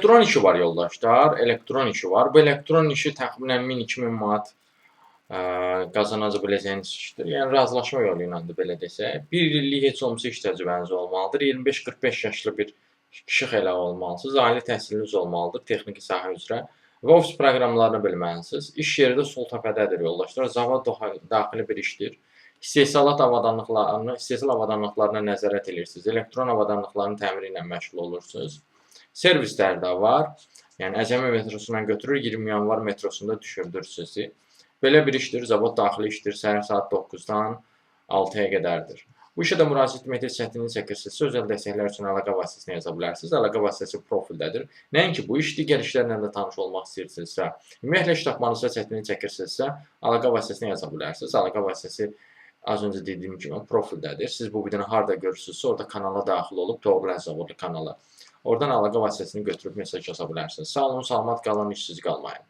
Elektron işi var yoldaşlar, elektron işi var. Bu elektron işi təxminən 1000-2000 manat qazanaca biləcəyiniz işdir. Yəni razılaşma yolu ilə də belə desək, 1 illik heç olmasa iş təcrübəniz olmalıdır. 25-45 yaşlı bir kişi xələ olmalısınız. Ali təhsiliniz olmalıdır texniki sahə üzrə və ofis proqramlarını bilməlisiniz. İş yeri də sol təpədədir yoldaşlar. Zavod daxili bir işdir. İstehsal avadanlıqlarına nəzarət edirsiniz. Elektron avadanlıqlarının təmiri ilə məşğul olursunuz. Servislər də var. Yəni Əcəmi metrosundan götürür, 20 yanvar metrosunda düşürdür sizi. Belə bir işdir, zavod daxili işdir, səhər saat 9-dan 6-ya qədərdir. Bu işə də müraciət etməkdə çətinlik çəkirsinizsə, özəl dəstəklər üçün əlaqə vasitəsini yaza bilərsiniz. Əlaqə vasitəsi profildədir. Nəinki bu iş, digər işlərlə də tanış olmaq istəyirsinizsə, ümumiyyətlə iş tapmanızda çətinlik çəkirsinizsə, əlaqə vasitəsini yaza bilərsiniz. Əlaqə vasitəsi az öncə dediyim kimi profildədir. Siz bu videonu harda görürsünüzsə, orada kanala daxil olub, Toğrul Zavodu kanala. Oradan əlaqə vasitəsini götürüb mesaj yaza bilərsiniz. Sağ olun, salamat qalın, işsiz qalmayın.